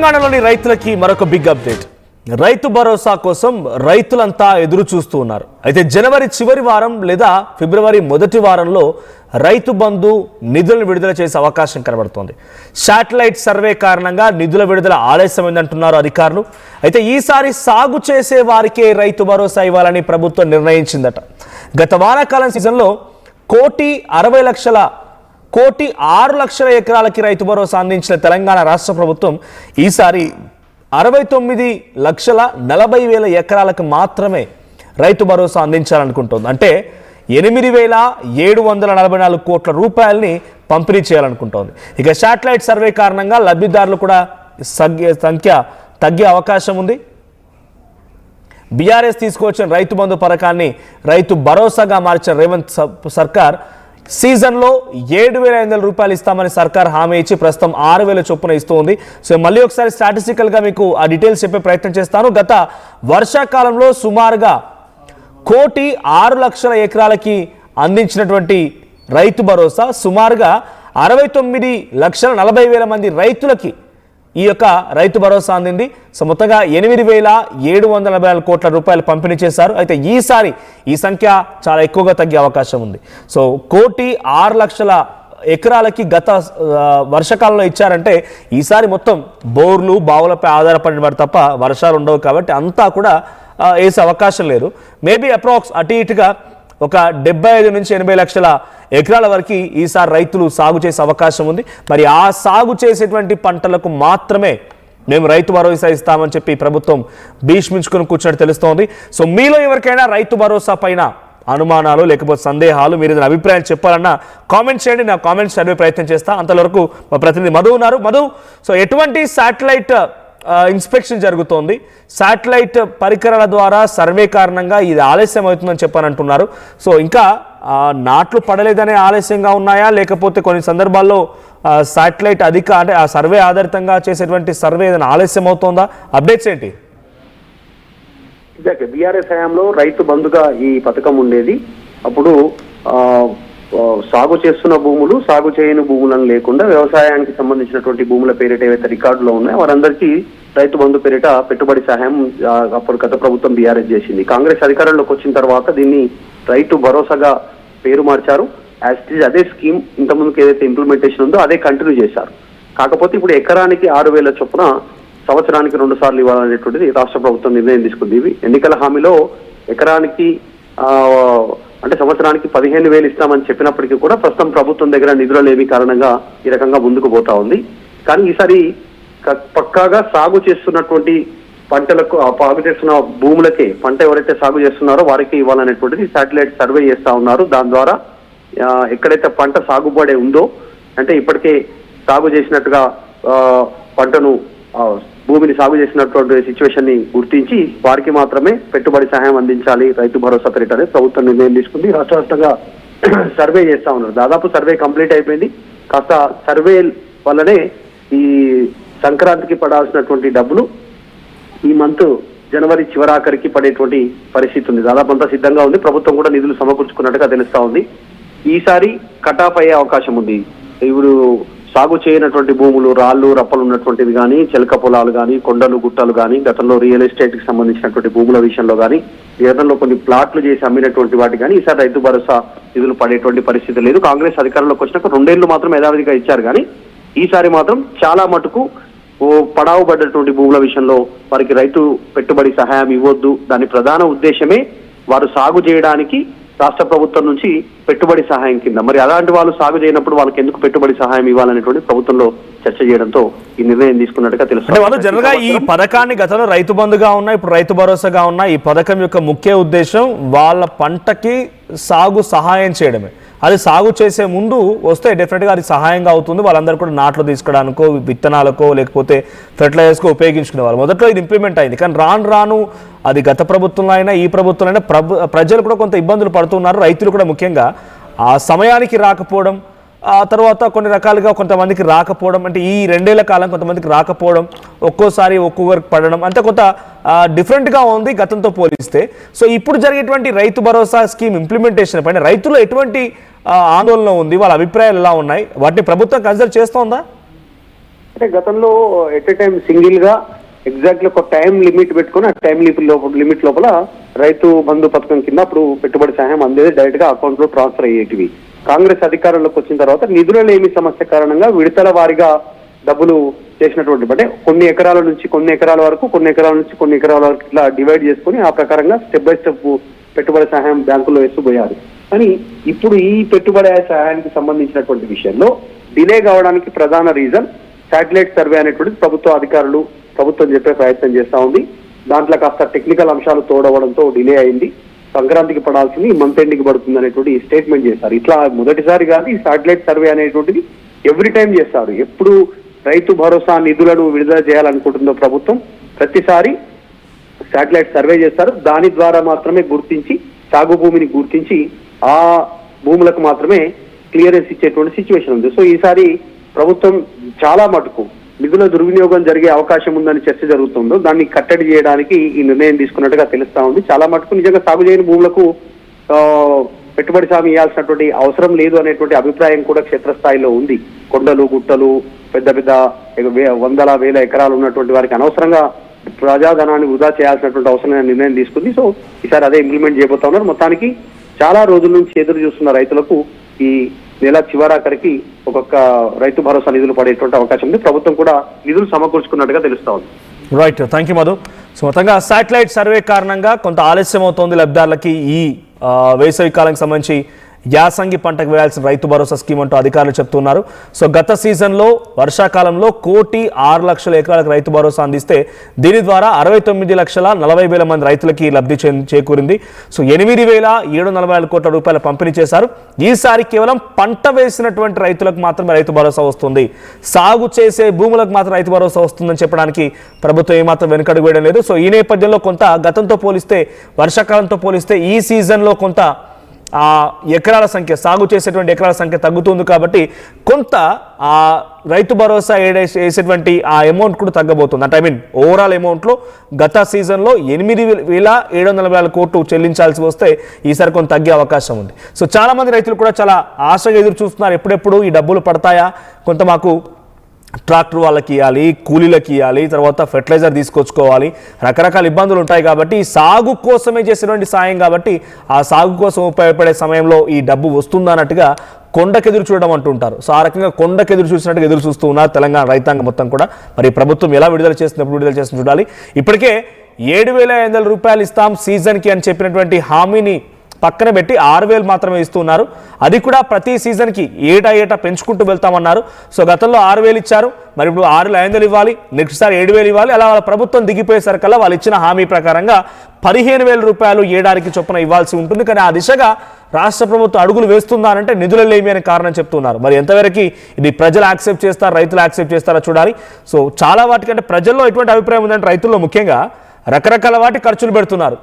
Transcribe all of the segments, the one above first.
తెలంగాణలోని రైతులకి మరొక బిగ్ అప్డేట్. రైతు భరోసా కోసం రైతులంతా ఎదురు చూస్తూ ఉన్నారు. అయితే జనవరి చివరి వారం లేదా ఫిబ్రవరి మొదటి వారంలో రైతు బంధు నిధులను విడుదల చేసే అవకాశం కనబడుతోంది. శాటిలైట్ సర్వే కారణంగా నిధుల విడుదల ఆలస్యమైందంటున్నారు అధికారులు. అయితే ఈసారి సాగు చేసే వారికే రైతు భరోసా ఇవ్వాలని ప్రభుత్వం నిర్ణయించిందట. గత వానాకాలం సీజన్లో 1,6 ఎకరాలకి రైతు భరోసా అందించిన తెలంగాణ రాష్ట్ర ప్రభుత్వం ఈసారి 69,40,000 ఎకరాలకు మాత్రమే రైతు భరోసా అందించాలనుకుంటోంది. అంటే 8,744 కోట్ల రూపాయలని పంపిణీ చేయాలనుకుంటోంది. ఇక శాటిలైట్ సర్వే కారణంగా లబ్ధిదారులు కూడా సంఖ్య తగ్గే అవకాశం ఉంది. బీఆర్ఎస్ తీసుకొచ్చిన రైతు బంధు పథకాన్ని రైతు భరోసాగా మార్చిన రేవంత్ సర్కార్ సీజన్లో 7,500 రూపాయలు ఇస్తామని సర్కార్ హామీ ఇచ్చి ప్రస్తుతం 6,000 చొప్పున ఇస్తుంది. సో మళ్ళీ ఒకసారి స్టాటిస్టికల్గా మీకు ఆ డీటెయిల్స్ చెప్పే ప్రయత్నం చేస్తాను. గత వర్షాకాలంలో సుమారుగా 1,06,00,000 ఎకరాలకి అందించినటువంటి రైతు భరోసా సుమారుగా 69,40,000 మంది రైతులకి ఈ యొక్క రైతు భరోసా అందింది. సో మొత్తంగా 8,744 కోట్ల రూపాయలు పంపిణీ చేశారు. అయితే ఈసారి ఈ సంఖ్య చాలా ఎక్కువగా తగ్గే అవకాశం ఉంది. సో 1,06,00,000 ఎకరాలకి గత వర్షాకాలంలో ఇచ్చారంటే ఈసారి మొత్తం బోర్లు బావులపై ఆధారపడిన వారు తప్ప వర్షాలు ఉండవు కాబట్టి అంతా కూడా వేసే అవకాశం లేదు. మేబీ అప్రాక్స్ అటు ఇటుగా ఒక 75 నుంచి 80 లక్షల ఎకరాల వరకు ఈసారి రైతులు సాగు చేసే అవకాశం ఉంది. మరి ఆ సాగు చేసేటువంటి పంటలకు మాత్రమే మేము రైతు భరోసా ఇస్తామని చెప్పి ప్రభుత్వం భీష్మించుకొని కూర్చున్నట్టు తెలుస్తోంది. సో మీలో ఎవరికైనా రైతు భరోసా పైన అనుమానాలు లేకపోతే సందేహాలు, మీరు ఏదైనా అభిప్రాయం చెప్పాలన్నా కామెంట్ చేయండి. నా కామెంట్స్ చదివే ప్రయత్నం చేస్తా. అంతవరకు మా ప్రతినిధి మధు ఉన్నారు. మధు, సో ఎటువంటి శాటిలైట్ ఇన్స్పెక్షన్ జరుగుతోంది? శాటిలైట్ పరికరాల ద్వారా సర్వే కారణంగా ఇది ఆలస్యం అవుతుందని చెప్పానంటున్నారు. సో ఇంకా నాట్లు పడలేదనే ఆలస్యంగా ఉన్నాయా, లేకపోతే కొన్ని సందర్భాల్లో శాటిలైట్ అంటే ఆ సర్వే ఆధారితంగా చేసేటువంటి సర్వే ఏదైనా ఆలస్యం అవుతుందా? అప్డేట్స్ ఏంటి? బీఆర్ఎస్ హయాంలో రైతు బంధుగా ఈ పథకం ఉండేది. అప్పుడు సాగు చేస్తున్న భూములు, సాగు చేయని భూములను లేకుండా వ్యవసాయానికి సంబంధించినటువంటి భూముల పేరిట ఏవైతే రికార్డులో ఉన్నాయో వారందరికీ రైతు బంధు పేరిట పెట్టుబడి సహాయం అప్పుడు గత ప్రభుత్వం బీఆర్ఎస్ చేసింది. కాంగ్రెస్ అధికారంలోకి వచ్చిన తర్వాత దీన్ని రైతు భరోసాగా పేరు మార్చారు. అదే స్కీమ్ ఇంతకుముందుకు ఏదైతే ఇంప్లిమెంటేషన్ ఉందో అదే కంటిన్యూ చేశారు. కాకపోతే ఇప్పుడు ఎకరానికి 6,000 చొప్పున సంవత్సరానికి 2 సార్లు ఇవ్వాలనేటువంటిది రాష్ట్ర ప్రభుత్వం నిర్ణయం తీసుకుంది. ఇవి ఎన్నికల హామీలో ఎకరానికి అంటే సంవత్సరానికి 15,000 ఇస్తామని చెప్పినప్పటికీ కూడా ప్రస్తుతం ప్రభుత్వం దగ్గర నిధులు లేని కారణంగా ఈ రకంగా ముందుకు పోతా ఉంది. కానీ ఈసారి పక్కాగా సాగు చేస్తున్నటువంటి పంటలకు, సాగు చేస్తున్న భూములకే, పంట ఎవరైతే సాగు చేస్తున్నారో వారికి ఇవ్వాలనేటువంటిది శాటిలైట్ సర్వే చేస్తా ఉన్నారు. దాని ద్వారా ఎక్కడైతే పంట సాగుబడి ఉందో, అంటే ఇప్పటికే సాగు చేసినట్టుగా పంటను భూమిని సాగు చేసినటువంటి సిచ్యువేషన్ ని గుర్తించి వారికి మాత్రమే పెట్టుబడి సహాయం అందించాలి రైతు భరోసా పేరిట ప్రభుత్వం నిర్ణయం తీసుకుంది. రాష్ట్ర వ్యాప్తంగా సర్వే చేస్తా ఉన్నారు. దాదాపు సర్వే కంప్లీట్ అయిపోయింది. కాస్త సర్వే వల్లనే ఈ సంక్రాంతికి పడాల్సినటువంటి డబ్బులు ఈ మంత్ జనవరి చివరాఖరికి పడేటువంటి పరిస్థితి ఉంది. దాదాపు అంతా సిద్ధంగా ఉంది. ప్రభుత్వం కూడా నిధులు సమకూర్చుకున్నట్టుగా తెలుస్తా ఉంది. ఈసారి కటాఫ్ అయ్యే అవకాశం ఉంది. ఇప్పుడు సాగు చేయనటువంటి భూములు, రాళ్ళు రప్పలు ఉన్నటువంటివి కానీ, చెలక పొలాలు కానీ, కొండలు గుట్టలు కానీ, గతంలో రియల్ ఎస్టేట్ కి సంబంధించినటువంటి భూముల విషయంలో కానీ, గతంలో కొన్ని ప్లాట్లు చేసి అమ్మినటువంటి వాటి కానీ ఈసారి రైతు భరోసా నిధులు పడేటువంటి పరిస్థితి లేదు. కాంగ్రెస్ అధికారంలోకి వచ్చినాక 2 ఏళ్లు మాత్రం యథావిధిగా ఇచ్చారు. కానీ ఈసారి మాత్రం చాలా మటుకు పడావు పడ్డటువంటి భూముల విషయంలో వారికి రైతు పెట్టుబడి సహాయం ఇవ్వద్దు. దాని ప్రధాన ఉద్దేశమే వారు సాగు చేయడానికి రాష్ట్ర ప్రభుత్వం నుంచి పెట్టుబడి సహాయం కింద, మరి అలాంటి వాళ్ళు సాగు చేయనప్పుడు వాళ్ళకి ఎందుకు పెట్టుబడి సహాయం ఇవ్వాలనేటువంటి ప్రభుత్వంలో చర్చ చేయడంతో ఈ నిర్ణయం తీసుకున్నట్టుగా తెలుస్తుంది. జనరల్ గా ఈ పథకాన్ని గతంలో రైతు బంధుగా ఉన్నా, ఇప్పుడు రైతు భరోసాగా ఉన్నా, ఈ పథకం యొక్క ముఖ్య ఉద్దేశం వాళ్ళ పంటకి సాగు సహాయం చేయడమే. అది సాగు చేసే ముందు వస్తే డెఫినెట్గా అది సహాయంగా అవుతుంది. వాళ్ళందరూ కూడా నాట్లు తీసుకోవడానికో, విత్తనాలకో, లేకపోతే ఫెర్టిలైజర్స్కో ఉపయోగించుకునేవారు. మొదట్లో ఇది ఇంప్లిమెంట్ అయింది. కానీ రాను అది గత ప్రభుత్వంలో అయినా ఈ ప్రభుత్వంలో అయినా ప్రజలు కూడా కొంత ఇబ్బందులు పడుతున్నారు. రైతులు కూడా ముఖ్యంగా ఆ సమయానికి రాకపోవడం, ఆ తర్వాత కొన్ని రకాలుగా కొంతమందికి రాకపోవడం, అంటే ఈ 2 ఏళ్ల కాలం కొంతమందికి రాకపోవడం, ఒక్కోసారి ఒక్కొక్కరికి పడడం, అంటే కొంత డిఫరెంట్గా ఉంది గతంతో పోలిస్తే. సో ఇప్పుడు జరిగేటువంటి రైతు భరోసా స్కీమ్ ఇంప్లిమెంటేషన్ పైన రైతులు ఎటువంటి ఆందోళన ఉంది, వాళ్ళ అభిప్రాయాలు ఎలా ఉన్నాయి, వాటిని ప్రభుత్వం కన్సిడర్ చేస్తోందా? అంటే గతంలో ఎట్ ఎ టైం సింగిల్ గా ఎగ్జాక్ట్లీ ఒక టైం లిమిట్ పెట్టుకుని ఆ టైం లిమిట్ లోపల రైతు బంధు పథకం కింద అప్పుడు పెట్టుబడి సహాయం అందేది డైరెక్ట్ గా అకౌంట్ లో ట్రాన్స్ఫర్ అయ్యేటివి. కాంగ్రెస్ అధికారంలోకి వచ్చిన తర్వాత నిధుల లేమి సమస్య కారణంగా విడతల వారీగా డబ్బులు చేసినటువంటి, అంటే కొన్ని ఎకరాల నుంచి కొన్ని ఎకరాల వరకు, కొన్ని ఎకరాల నుంచి కొన్ని ఎకరాల వరకు ఇట్లా డివైడ్ చేసుకుని ఆ ప్రకారంగా స్టెప్ బై స్టెప్ పెట్టుబడి సహాయం బ్యాంకుల్లో వేసిపోయారు. కానీ ఇప్పుడు ఈ పెట్టుబడి సహాయానికి సంబంధించినటువంటి విషయంలో డిలే కావడానికి ప్రధాన రీజన్ శాటిలైట్ సర్వే అనేటువంటి ప్రభుత్వ అధికారులు ప్రభుత్వం చెప్పే ప్రయత్నం చేస్తా ఉంది. దాంట్లో కాస్త టెక్నికల్ అంశాలు తోడవడంతో డిలే అయింది. సంక్రాంతికి పడాల్సింది మంత్ ఎండ్కి పడుతుంది అనేటువంటి స్టేట్మెంట్ చేశారు. ఇట్లా మొదటిసారి కాదు ఈ శాటిలైట్ సర్వే అనేటువంటిది ఎవ్రీ టైం చేస్తారు. ఎప్పుడు రైతు భరోసా నిధులను విడుదల చేయాలనుకుంటుందో ప్రభుత్వం ప్రతిసారి శాటిలైట్ సర్వే చేస్తారు. దాని ద్వారా మాత్రమే గుర్తించి సాగు భూమిని గుర్తించి ఆ భూములకు మాత్రమే క్లియరెన్స్ ఇచ్చేటువంటి సిచ్యువేషన్ ఉంది. సో ఈసారి ప్రభుత్వం చాలా మటుకు నిధుల దుర్వినియోగం జరిగే అవకాశం ఉందని చర్చ జరుగుతుందో దాన్ని కట్టడి చేయడానికి ఈ నిర్ణయం తీసుకున్నట్టుగా తెలుస్తా ఉంది. చాలా మటుకు నిజంగా సాగు చేయని భూములకు పెట్టుబడి సాగు ఇవ్వాల్సినటువంటి అవసరం లేదు అనేటువంటి అభిప్రాయం కూడా క్షేత్రస్థాయిలో ఉంది. కొండలు గుట్టలు పెద్ద పెద్ద వందల వేల ఎకరాలు ఉన్నటువంటి వారికి అనవసరంగా ప్రజాధనాన్ని వృధా చేయాల్సినటువంటి అవసరమైన నిర్ణయం తీసుకుంది. సో ఈసారి అదే ఇంప్లిమెంట్ చేయబోతా ఉన్నారు. మొత్తానికి చాలా రోజుల నుంచి ఎదురు చూస్తున్న రైతులకు ఈ నెల చివరాఖరికి ఒక్కొక్క రైతు భరోసా నిధులు పడేటువంటి అవకాశం ఉంది. ప్రభుత్వం కూడా నిధులు సమకూర్చుకున్నట్టుగా తెలుస్తా ఉంది. Right, thank you Madhu. So మొత్తంగా శాటిలైట్ సర్వే కారణంగా కొంత ఆలస్యం అవుతోంది లబ్ధిదారులకి ఈ వేసవి కాలానికి సంబంధించి యాసంగి పంటకు వేయాల్సిన రైతు భరోసా స్కీమ్ అంటూ అధికారులు చెప్తున్నారు. సో గత సీజన్లో వర్షాకాలంలో 1,06,00,000 ఎకరాలకు రైతు భరోసా అందిస్తే దీని ద్వారా 69,40,000 మంది రైతులకి లబ్ధి చేకూరింది. సో 8,746 కోట్ల రూపాయల పంపిణీ చేశారు. ఈసారి కేవలం పంట వేసినటువంటి రైతులకు మాత్రమే రైతు భరోసా వస్తుంది, సాగు చేసే భూములకు మాత్రం రైతు భరోసా వస్తుందని చెప్పడానికి ప్రభుత్వం ఏమాత్రం వెనుకడుగు వేయడం లేదు. సో ఈ నేపథ్యంలో కొంత గతంతో పోలిస్తే వర్షాకాలంతో పోలిస్తే ఈ సీజన్లో కొంత ఆ ఎకరాల సంఖ్య సాగు చేసేటువంటి ఎకరాల సంఖ్య తగ్గుతుంది. కాబట్టి కొంత ఆ రైతు భరోసా వేసేటువంటి ఆ అమౌంట్ కూడా తగ్గబోతుంది. అంటే ఓవరాల్ అమౌంట్లో గత సీజన్లో 8,746 కోట్లు చెల్లించాల్సి వస్తే ఈసారి కొంత తగ్గే అవకాశం ఉంది. సో చాలామంది రైతులు కూడా చాలా ఆశగా ఎదురు చూస్తున్నారు, ఎప్పుడెప్పుడు ఈ డబ్బులు పడతాయా, కొంత మాకు ట్రాక్టర్ వాళ్ళకి ఇవ్వాలి, కూలీలకి ఇవ్వాలి, తర్వాత ఫెర్టిలైజర్ తీసుకొచ్చుకోవాలి, రకరకాల ఇబ్బందులు ఉంటాయి. కాబట్టి సాగు కోసమే చేసినటువంటి సాయం కాబట్టి ఆ సాగు కోసం ఉపయోగపడే సమయంలో ఈ డబ్బు వస్తుందా అన్నట్టుగా కొండకెదురు చూడడం అంటుంటారు. సో ఆ రకంగా కొండకెదురు చూసినట్టుగా ఎదురు చూస్తూ ఉన్నారు తెలంగాణ రైతాంగం మొత్తం కూడా. మరి ప్రభుత్వం ఎలా విడుదల చేస్తుంది చూడాలి. ఇప్పటికే 7,500 రూపాయలు ఇస్తాం సీజన్కి అని చెప్పినటువంటి హామీని పక్కన పెట్టి 6,000 మాత్రమే ఇస్తున్నారు. అది కూడా ప్రతి సీజన్కి ఏటా పెంచుకుంటూ వెళ్తామన్నారు. సో గతంలో 6,000 ఇచ్చారు, మరి ఇప్పుడు 6,500 ఇవ్వాలి, నెక్స్ట్ సారి 7,000 ఇవ్వాలి. అలా వాళ్ళ ప్రభుత్వం దిగిపోయేసరికల్లా వాళ్ళు ఇచ్చిన హామీ ప్రకారంగా 15,000 రూపాయలు ఏడాదికి చొప్పున ఇవ్వాల్సి ఉంటుంది. కానీ ఆ దిశగా రాష్ట్ర ప్రభుత్వం అడుగులు వేస్తుందా అంటే నిధులు లేమి అనే కారణం చెప్తున్నారు. మరి ఎంతవరకు ఇది ప్రజలు యాక్సెప్ట్ చేస్తారు, రైతులు యాక్సెప్ట్ చేస్తారో చూడాలి. సో చాలా వాటికంటే ప్రజల్లో ఎటువంటి అభిప్రాయం ఉందంటే రైతుల్లో ముఖ్యంగా రకరకాల వాటి ఖర్చులు పెడుతున్నారు.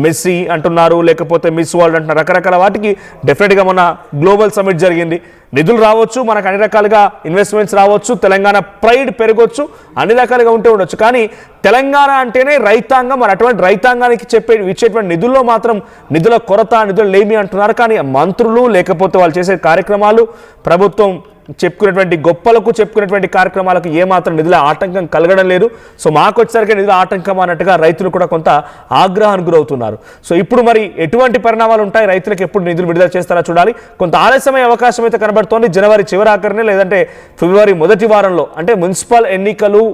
మెస్సీ అంటున్నారు, లేకపోతే మిస్ వరల్డ్ అంటున్నారు, రకరకాల వాటికి డెఫినెట్గా మన గ్లోబల్ సమిట్ జరిగింది. నిధులు రావచ్చు, మనకు అన్ని రకాలుగా ఇన్వెస్ట్మెంట్స్ రావచ్చు, తెలంగాణ ప్రైడ్ పెరగవచ్చు, అన్ని రకాలుగా ఉంటే ఉండొచ్చు. కానీ తెలంగాణ అంటేనే రైతాంగం. మరి అటువంటి రైతాంగానికి ఇచ్చేటువంటి నిధుల్లో మాత్రం నిధుల కొరత, నిధులు లేమి అంటున్నారు. కానీ మంత్రులు లేకపోతే వాళ్ళు చేసే కార్యక్రమాలు, ప్రభుత్వం చెప్పుకునేటువంటి కార్యక్రమాలకు ఏమాత్రం నిధుల ఆటంకం కలగడం లేదు. సో మాకు వచ్చేసరికి నిధుల ఆటంకం అన్నట్టుగా రైతులు కూడా కొంత ఆగ్రహానికి గురవుతున్నారు. సో ఇప్పుడు మరి ఎటువంటి పరిణామాలు ఉంటాయి, రైతులకు ఎప్పుడు నిధులు విడుదల చేస్తారో చూడాలి. కొంత ఆలస్యమయ్యే అవకాశం అయితే కనబడుతోంది. జనవరి చివరాఖరినే లేదంటే ఫిబ్రవరి మొదటి వారంలో, అంటే మున్సిపల్ ఎన్నికలు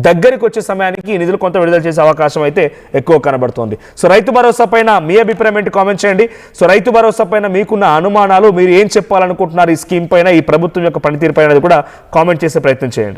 దగ్గరికి వచ్చే సమయానికి ఈ నిధులు కొంత విడుదల చేసే అవకాశం అయితే ఎక్కువ కనబడుతోంది. సో రైతు భరోసా పైన మీ అభిప్రాయం ఏంటి కామెంట్ చేయండి. సో రైతు భరోసా పైన మీకున్న అనుమానాలు, మీరు ఏం చెప్పాలనుకుంటున్నారు ఈ స్కీమ్ పైన, ఈ ప్రభుత్వం యొక్క పనితీరు పైన కూడా కామెంట్ చేసే ప్రయత్నం చేయండి.